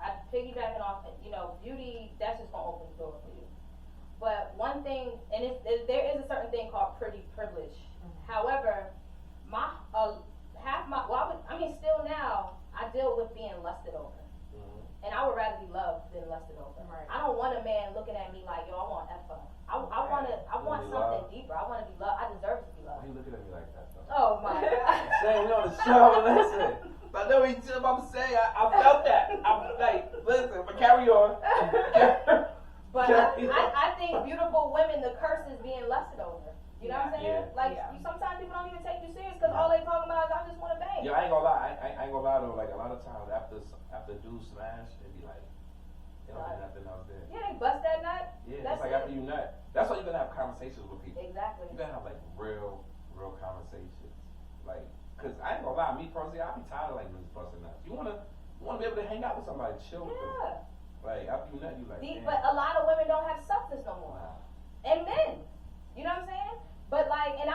I piggybacking off, beauty, that's just gonna open the door for you. But one thing, and there is a certain thing called pretty privilege. However, still now, I deal with being lusted over. And I would rather be loved than lusted over. Right. I don't want a man looking at me like, yo, I want F her. I want something deeper. I want to be loved. I deserve to be Why loved. you looking at me like that though? Oh my God. Saying on the show, listen. I know what you're about to say. I felt that. I'm like, listen, but carry on. But I think beautiful women, the curse is being lusted over. You know what I'm saying? Yeah. Like, sometimes people don't even take you serious because all they talking about is I just want to bang. Yeah, I ain't gonna lie. I ain't gonna lie though. Like a lot of times after dudes smash, they be like, they don't have nothing else there. Yeah, they bust that nut. Yeah, That's it's like it. after you nut. That's why you gotta have conversations with people. Exactly. You gotta have like real conversations. Like, cause I ain't gonna lie, me personally, I be tired of like niggas busting nuts. You wanna be able to hang out with somebody, chill with them. Yeah. Like after you nut, you like. Damn. But a lot of women don't have substance no more. Wow. And men. You know what I'm saying? But like, and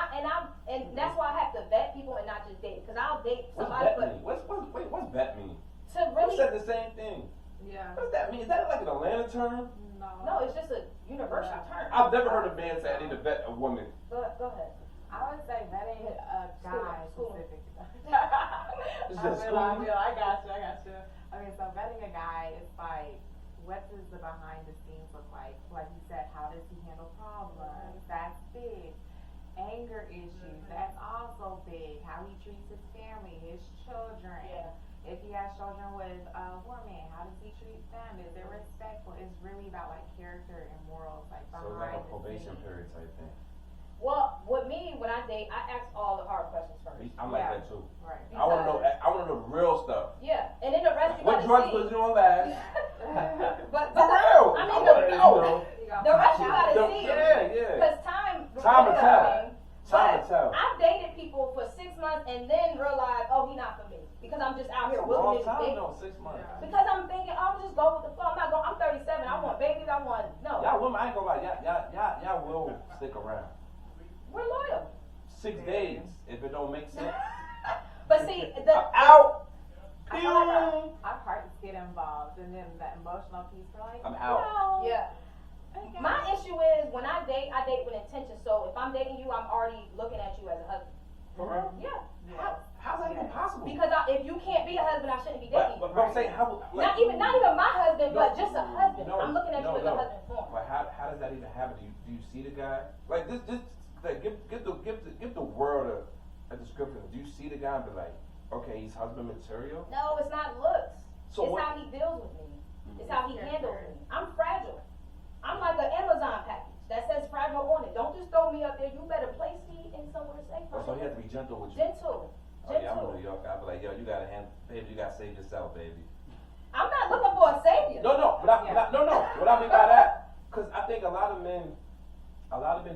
that's why I have to vet people and not just date. Cause I'll date What's somebody, vet mean? What's vet mean? to You really, said the same thing. Yeah. What's that mean? Is that like an Atlanta term? no, it's just a universal term. I've never heard a man say I need to vet a woman. Go ahead. I would say vetting a guy School. specific. It's just school. I got you. Okay, so vetting a guy is like, what does the behind the scenes look like? Like you said, how does he handle problems? That's big. Anger issues, that's also big. How he treats his family, his children. Yeah. If he has children with a woman, how does he treat them? Is it respectful? It's really about like character and morals, like So behind it's like a the probation scenes. period type thing. Well, with me, when I date, I ask all the hard questions first. I'm like Yeah. that too. Right. I wanna know the real stuff. Yeah, and then the rest you What gotta drugs see. was you on last? But For real. I mean, I the, wanna no, know. the rest you gotta The- see. yeah. Cause time Time will reveals tell. everything. Time But to tell. I've dated people for 6 months and then realized, oh, he not for me. Because I'm just out here That's a long willing to time date. though, 6 months. Yeah. Because I'm thinking, I'll just go with the flow. I'm 37. I want babies. I want, no. Y'all women, I ain't gonna lie, y'all will stick around. We're loyal. 6 days, if it don't make sense. But see, I'm the, out. I feel like Pew. our hearts get involved, and then that emotional piece, we're like, I'm out. no. yeah. Okay. My issue is when I date with intention. So if I'm dating you, I'm already looking at you as a husband. For real? Yeah. How's that even possible? Because if you can't be a husband, I shouldn't be dating you. But I'm saying how Not even my husband, but just a husband. No, I'm looking at you as a no. husband form. But how does that even happen? Do you see the guy? Like this like, give the world a description. Do you see the guy and be like, okay, he's husband material? No, it's not looks. So it's what- how he deals with me. It's how he handles me. I'm fragile. I'm like an Amazon package that says fragile on it. Don't just throw me up there. You better place me in somewhere safe. Oh, so he has to be gentle with you. Gentle. Oh yeah, I'm in New York. I'll be like, yo, you gotta baby, you gotta save yourself, baby. I'm not looking for a savior. No. What I mean by that, because I think a lot of men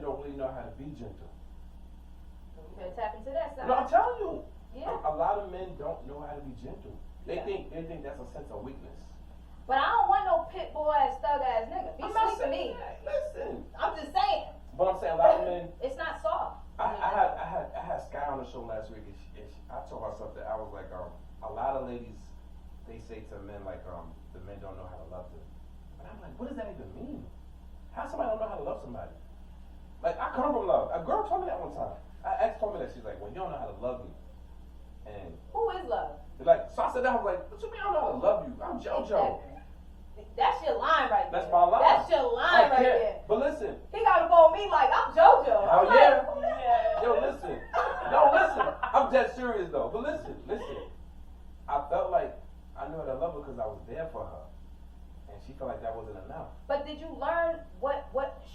don't really know how to be gentle. You better tap into that side. No, I'm telling you. Yeah. A lot of men don't know how to be gentle. They think that's a sense of weakness. But I don't want no pit bull ass, thug ass nigga. Be I'm sweet not to saying me. that. Listen. I'm just saying. But I'm saying a lot of men. It's not soft. I had Sky on the show last week, and I told her something. I was like, a lot of ladies, they say to men like, the men don't know how to love them. And I'm like, what does that even mean? How somebody don't know how to love somebody? Like, I come from love. A girl told me that one time. An ex told me that. She's like, well, you don't know how to love me. And Who is love? like, so I said that. I was like, what you mean I don't know how to love you? I'm JoJo. That's your line right there. That's my line. That's your line right Yeah. there. But listen. He got to phone me like I'm JoJo. Oh, I'm yeah. like, who that? Yo, listen. No, listen. I'm dead serious though. But listen. I felt like I knew how to love her because I was there for her, and she felt like that wasn't enough. But did you learn what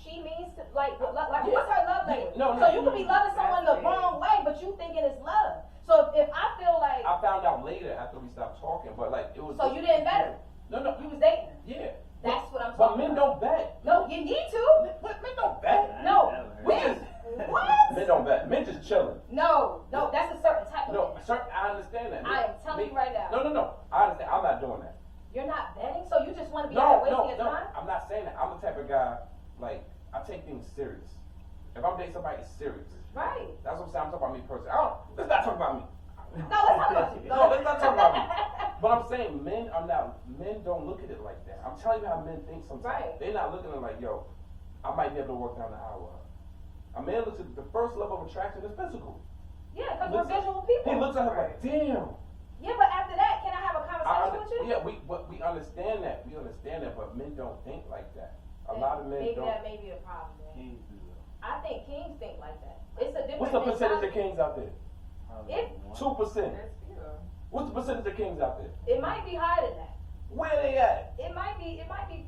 she means to like Yeah. what's her love language? No, so you could be loving someone the That's it. wrong way, but you thinking it's love. So if I feel like I found out later after we stopped talking, but like it was. so you didn't vet her. No. You was dating her. Yeah. That's what I'm But talking men about. don't bet. No, you need to. Men don't bet. No. Men, What? men don't bet. Men just chilling. No, that's a certain type of No, man. sir, I understand that. I am telling you right now. No. I understand. I'm not doing that. You're not betting, so you just want to be out there wasting your time? I'm not saying that. I'm the type of guy, like, I take things serious. If I'm dating somebody, it's serious. Right. That's what I'm saying. I'm talking about me personally. Let's not talk about me. No, let's talk about you. No, let's not talk about me. But I'm saying men don't look at it like that. I'm telling you how men think sometimes. Right. They're not looking at it like, yo, I might be able to work down the aisle with her. A man looks at the first level of attraction is physical. Yeah, because we're visual people. He looks at her like, damn. Yeah, but after that, can I have a conversation with you? Yeah, we understand that. We understand that, but men don't think like that. A lot of men Maybe don't. that may be a problem. Then. Kings do that. I think kings think like that. It's a different What's the percentage of mentality. kings out there? It- 2%. There's few. What's the percentage of kings out there? It might be higher than that. Where they at? It might be.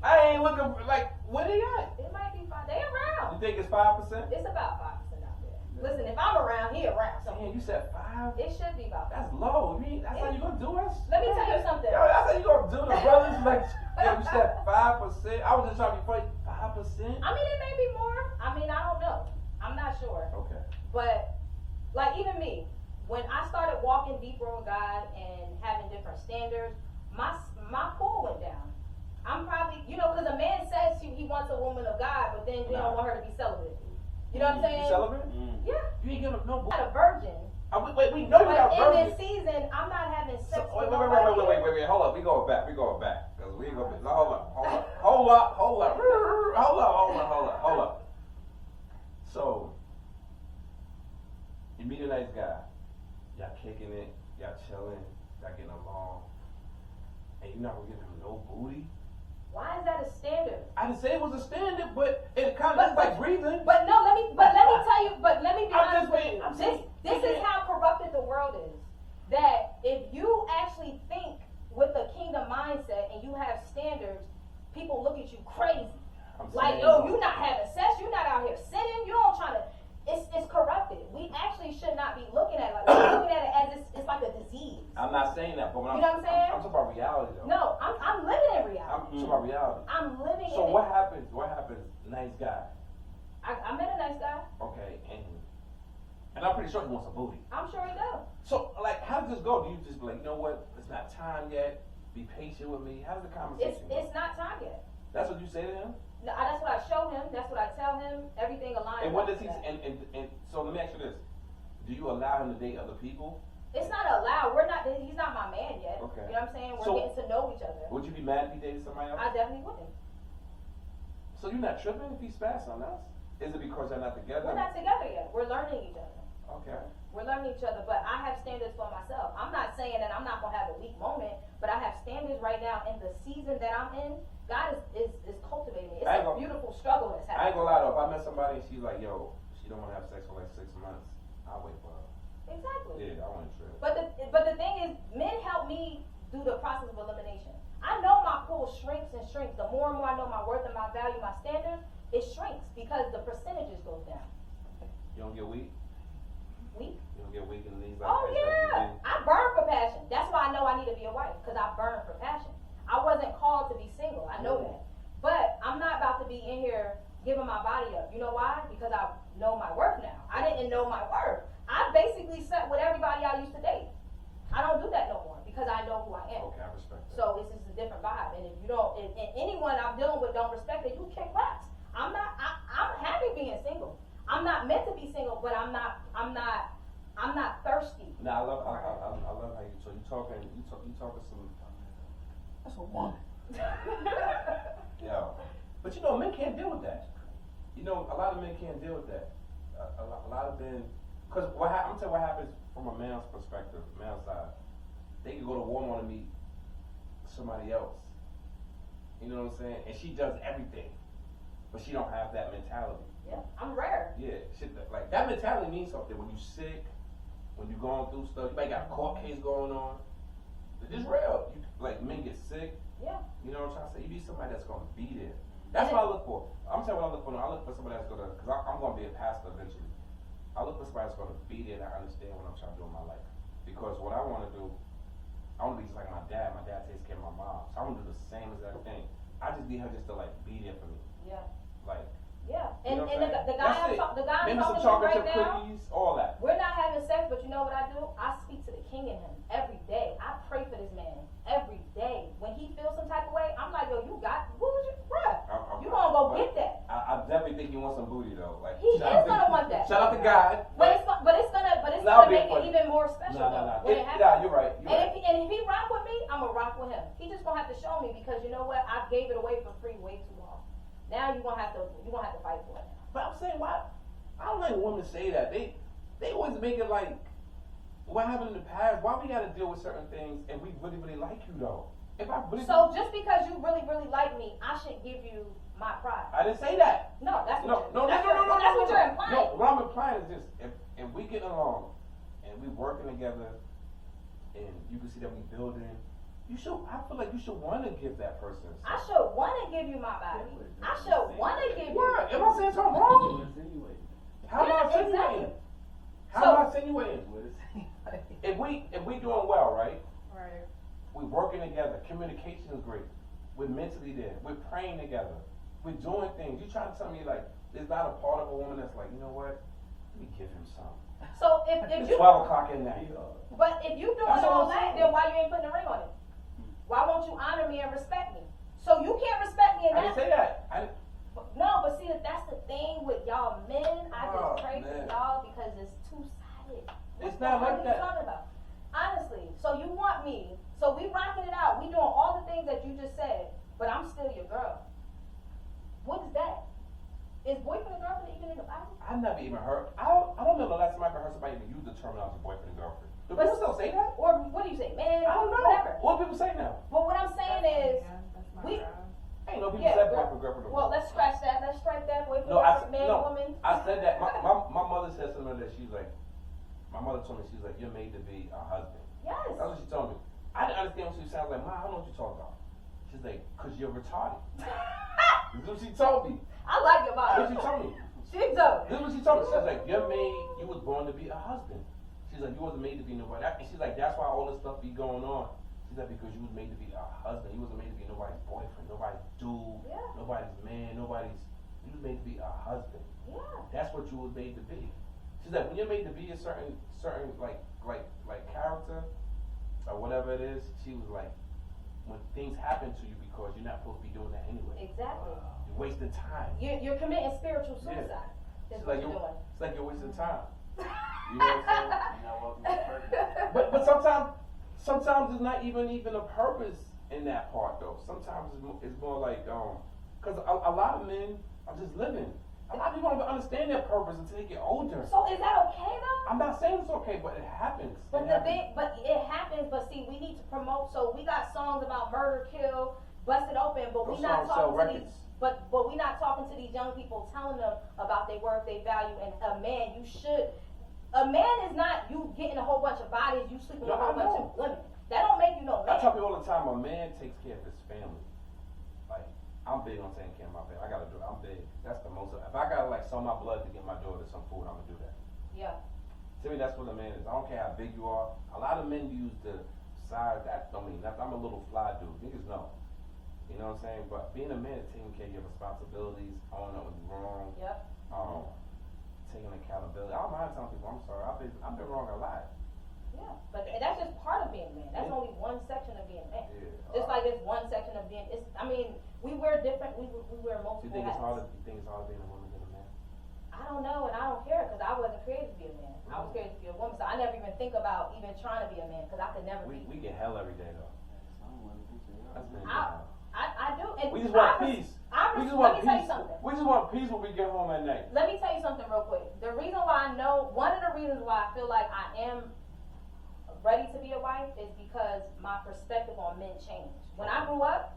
I ain't looking for, like, where they at? It might be 5. They You around. think it's 5%? It's about 5% out there. Listen, if I'm around, he around. So Man, you said 5? it should be about 5. That's low. You mean, that's how you gonna do us? Let me tell you something. Yo, that's how you gonna do the brothers? Like, yo, you said 5%? I was just trying to be funny. 5%? I mean, it may be more. I mean, I don't know. I'm not sure. Okay. But, like, even me, when I started walking deeper on God and having different standards, my pool went down. I'm probably, because a man says he wants a woman of God, but then we don't want her to be celibate. You know what I'm saying? You celibate? Yeah. You ain't giving no. I'm not a virgin. Wait, we know you're not But in virgin. this season, I'm not having sex Wait, with nobody. wait, hold up, we going back, cause we ain't gonna be, no, hold up. So, you meet a nice guy, y'all kicking it, y'all chilling, y'all getting along, and you're not gonna give him no booty? Why is that a standard? I didn't say it was a standard, but it kind of is like breathing. But let me tell you, let me be I'm honest just with being- you. I'm This saying- is how corrupted the world is. That if you actually think with a kingdom mindset and you have standards, people look at you crazy. Like, yo, you're not having sex, you're not out here sinning, you don't try to. It's corrupted. We actually should not be looking at it like we're looking at it as it's like a disease. I'm not saying that, but when You know what I'm saying? I'm talking about reality though. No, I'm living in I'm reality. talking about reality. I'm living So in what it. happens? Nice guy. I met a nice guy. Okay, and I'm pretty sure he wants a booty. I'm sure he does. So, like, how does this go? Do you just be like, you know what? It's not time yet. Be patient with me. How does the conversation go? It's not time yet. That's what you say to him? No, that's what I show him. That's what I tell him. Everything aligns. And what does with he? that. And so let me ask you this: do you allow him to date other people? It's not allowed. We're not. He's not my man yet. Okay. You know what I'm saying? We're So- getting to know each other. Would you be mad if he dated somebody else? I definitely wouldn't. So you're not tripping if he spats on us? Is it because you're not together? We're not together yet. We're learning each other. Okay. We're learning each other, but I have standards for myself. I'm not saying that I'm not gonna have a weak moment, but I have standards right now in the season that I'm in. God is cultivating me. It's I ain't a gonna- beautiful struggle that's I ain't happening. gonna lie though. If I met somebody and she's like, yo, she don't want to have sex for like 6 months, I'll wait for her. Exactly. Yeah, I want to trip. But the thing is, men help me do the process of elimination. I know my pool shrinks and shrinks. The more and more I know my worth and my value, my standards, it shrinks because the percentages goes down. You don't get weak? Weak? You don't get weak in the knees like Oh that? yeah, I burn for passion. That's why I know I need to be a wife, because I burn for passion. I wasn't called to be single. I know that, but I'm not about to be in here giving my body up. You know why? Because I know my worth now. I didn't know my worth. I basically slept with everybody I used to date. I don't do that no more because I know who I am. Okay, I respect that. So it's just a different vibe. And if you don't, and anyone I'm dealing with don't respect it, you kick rocks. I'm happy being single. I'm not meant to be single, but I'm not thirsty. Nah, I love how you talking some. That's a woman. Yo, but you know, men can't deal with that. You know, a lot of men can't deal with that. A lot of men, because I'm gonna tell you what happens from a male's perspective, male side. They can go to Walmart and meet somebody else. You know what I'm saying? And she does everything, but she don't have that mentality. Yeah, I'm rare. Yeah, shit. Like that mentality means something. When you sick, when you going through stuff, you might got a court case going on. It's real. Like men get sick. Yeah. You know what I'm trying to say? You need somebody that's gonna be there. That's what I look for. I'm telling you what I look for. I look for somebody that's gonna, cause I'm gonna be a pastor eventually. I look for somebody that's gonna be there that understand what I'm trying to do in my life. Because what I want to do, I want to be just like my dad. My dad takes care of my mom, so I want to do the same exact thing. I just need her just to like be there for me. Yeah. Like. Yeah. You And know the guy I'm maybe some talking to chocolate right chip now. cookies, all that. We're not having sex, but you know what I do? I speak to the king in him every day. I pray for this man every day. When he feels some type of way, I'm like, yo, you got, what was you, bruh? You gonna go get that. I definitely think he wants some booty though. Like He is gonna want that. Shout out to God. But it's gonna Nah, make but- it even more special though. When it happens. Yeah, you're right. You're right. And if he rock with me, I'ma rock with him. He just gonna have to show me because you know what? I gave it away for free way too long. Now you gonna have to fight for it. But I'm saying, why? I don't like women say that. They always make it like, what happened in the past? Why we gotta deal with certain things and we really, really like you though? If I really So just because you really, really like me, I should give you my pride. I didn't say that. No, that's what No, that's no. what you're implying. No, what I'm implying is this: if we get along and we working together, and you can see that we building, you should. I feel like you should want to give that person. I should want to give you my body. I should want to give you. What? Am I saying something wrong? How am I Yeah, insinuating? exactly. How am I insinuating? If we doing well, right? Right. We working together. Communication is great. We're mentally there. We're praying together. We're doing things. You trying to tell me like there's not a part of a woman that's like, you know what? Let me give him some. So if It's you 12 o'clock at night. but if you doing That's all what I'm that, saying. then why you ain't putting a ring on it? Why won't you honor me and respect me? So you can't respect me in I didn't that. say that. No, but see that's the thing. thing with y'all men, I Oh, just pray for man. y'all because it's two-sided. It's What not the hell like are you that. talking about? Honestly, so you want me, so we rocking it out, we doing all the things that you just said, but I'm still your girl. What is that? Is boyfriend and girlfriend even in the Bible? I've never even heard. I don't know the last time I ever heard somebody even use the terminology boyfriend and girlfriend. Do But- people still say that? Or what do you say, man? I don't know. Whatever. What do people say now? But what I'm saying is, That's my we- girl. I ain't know people Yeah, said girl. boyfriend girlfriend. well, let's scratch that. Let's strike that. Boyfriend, No, girlfriend, man, no. woman. I said that. My mother said something like that. She's like, my mother told me, she's like, you're made to be a husband. Yes. That's what she told me. I didn't understand what she was saying. I was like, Ma, I don't know what you're talking about. She's like, cause you're retarded. This is what she told me. I like your This is what mom. she told me. She does. This is what she told me. She's like, you was born to be a husband. She's like, you wasn't made to be nobody. And she's like, that's why all this stuff be going on. She's like, because you was made to be a husband. You wasn't made to be nobody's boyfriend, nobody's dude, Yeah. nobody's man, you was made to be a husband. Yeah. That's what you was made to be. She's like, when you're made to be a certain like character or whatever it is, she was like, when things happen to you because you're not supposed to be doing that anyway. Exactly. You're wasting time. You're committing spiritual suicide. It's That's like what you're doing. it's like you're wasting time. You know what I'm saying? You're not welcome to purpose. But sometimes there's not even a purpose in that part though. Sometimes it's more like because a lot of men are just living. A lot of people don't even understand their purpose until they get older. So is that okay though? I'm not saying it's okay, but it happens. But It the happens. thing, but it happens. But see, we need to promote. So we got songs about murder, kill, bust it open. But we Those not songs sell talking to these. records. But we not talking to these young people, telling them about their worth, their value, and a man. A man is not you getting a whole bunch of bodies, you sleeping with a whole No, I bunch know. of women. That don't make you no I man. tell people all the time, a man takes care of his family. Like, I'm big on taking care of my family. I gotta do it. I'm big. That's the most. If I gotta like sell my blood to get my daughter some food, I'm gonna do that. Yeah. To me, that's what a man is. I don't care how big you are. A lot of men use the size. That don't mean nothing. I'm a little fly dude. Niggas know. You know what I'm saying? But being a man is taking care of your responsibilities, owning up when you're wrong, Yep. taking accountability. I don't mind telling people I'm sorry. I've been wrong a lot. Yeah. But that's just part of being a man. That's Yeah. only one section of being a man. Yeah. Just like it's one section of being. We wear different. We wear multiple You think it's hats. harder? You think it's harder being a woman than a man? I don't know, and I don't care because I wasn't created to be a man. I was created to be a woman, so I never even think about even trying to be a man because I could never We be. get hell every day though. Some women think they are. That's been I do. And We just want I res- peace. I We res- just let want me tell you peace. something. We just want peace when we get home at night. Let me tell you something real quick. The reason why I know, one of the reasons why I feel like I am ready to be a wife is because my perspective on men changed. When I grew up,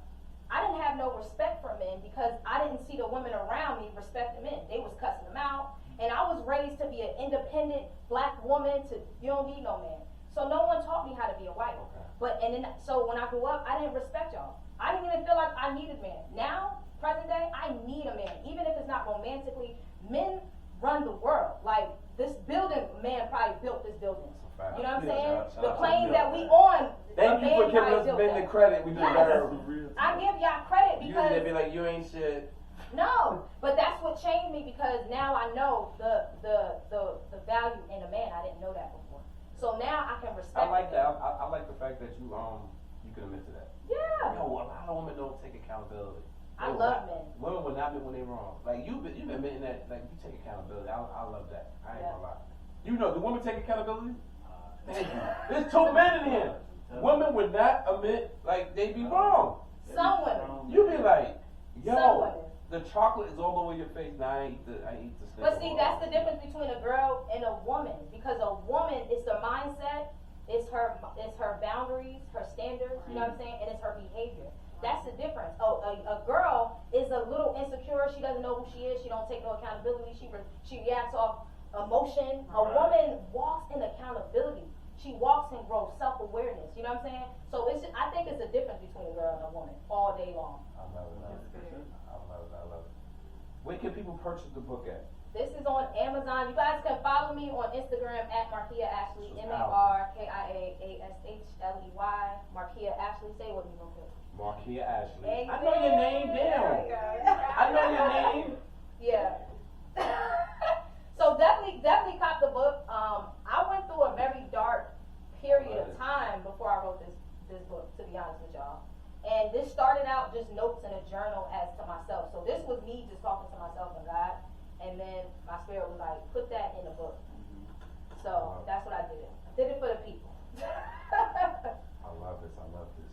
I didn't have no respect for men because I didn't see the women around me respect the men. They was cussing them out. And I was raised to be an independent black woman you don't need no man. So no one taught me how to be a wife. Okay. So when I grew up, I didn't respect y'all. I didn't even feel like I needed men. Now, present day, I need a man. Even if it's not romantically, men run the world. Like, this building, man probably built this building. That's a fact. You know what I'm Yeah, saying? shout The out to plane you. that we on, Thank a you for man giving probably us built Ben the that. credit. We Yes. deserve. I give y'all credit Usually because they be like, you ain't shit. no, but that's what changed me because now I know the value in a man. I didn't know that before. So now I can respect. I like a that. man. I like the fact that you can admit to that. Yeah. Yo, a lot of women don't take accountability. I They love will not- men. Women will not admit when they're wrong. Like you've been admitting that, like you take accountability. I love that. I ain't Yeah. gonna lie. You know, do women take accountability? Uh, Thank you. There's two men in here. Women would not admit like they be wrong. Some women. You be like, Some yo, women. the chocolate is all over your face. Now I eat the But see, that's the difference between a girl and a woman. Because a woman, it's the mindset, it's her boundaries, her standards, you know what I'm saying, and it's her behavior. That's the difference. Oh, a girl is a little insecure. She doesn't know who she is. She don't take no accountability. She reacts off emotion. A woman walks in accountability. She walks and grows self-awareness. You know what I'm saying? So I think it's a difference between a girl and a woman all day long. I love it. I love it. Where can people purchase the book at? This is on Amazon. You guys can follow me on Instagram at Markia Ashley, MarkiaAshley. Markia Ashley. Say what you gonna do. Markia Ashley. Amen. I know your name, damn. I know your name. Yeah. So definitely cop the book. I went through a very dark period of time before I wrote this book, to be honest with y'all. And this started out just notes in a journal as to myself. So this was me just talking to myself and God. And then my spirit was like, put that in a book. Mhm. So that's what I did. I did it for the people. I love this. I love this.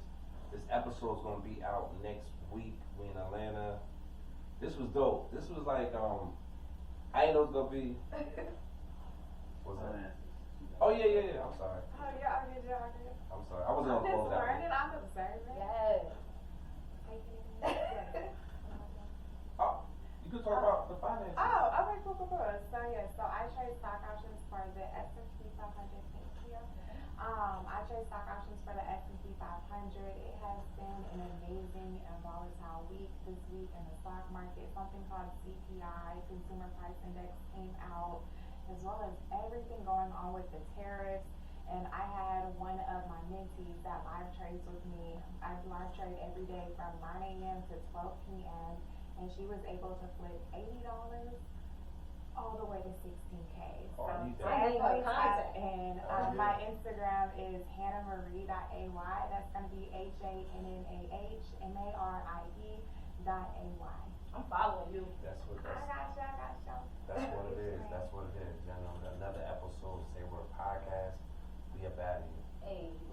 This episode's gonna be out next week. We in Atlanta. This was dope. This was like I ain't know it was gonna be. What's that? Finances. Oh yeah. I'm sorry. Oh yeah, I get you. I get you. I'm sorry. I wasn't I'm gonna just close that. learning. I'm observing. Yes. Taking it in. Oh, you could talk about the finances. Oh, okay, cool. So yeah, so I trade stock options for the S&P 500. Thank you. I trade stock options for the S&P 500. It has been an amazing and volatile week this week in the stock market. Something called CPI, Consumer Price Index, came out, as well as everything going on with the tariffs. And I had one of my mentees that live trades with me. I live trade every day from 9 a.m. to 12 p.m. And she was able to flip $80 all the way to 16K. Oh, I need that. I need her definitely contact. tap in. Oh, My yeah. Instagram is hannahmarie.ay. That's going to be HANNAHMARIE.AY. I'm following you. That's what. I got you.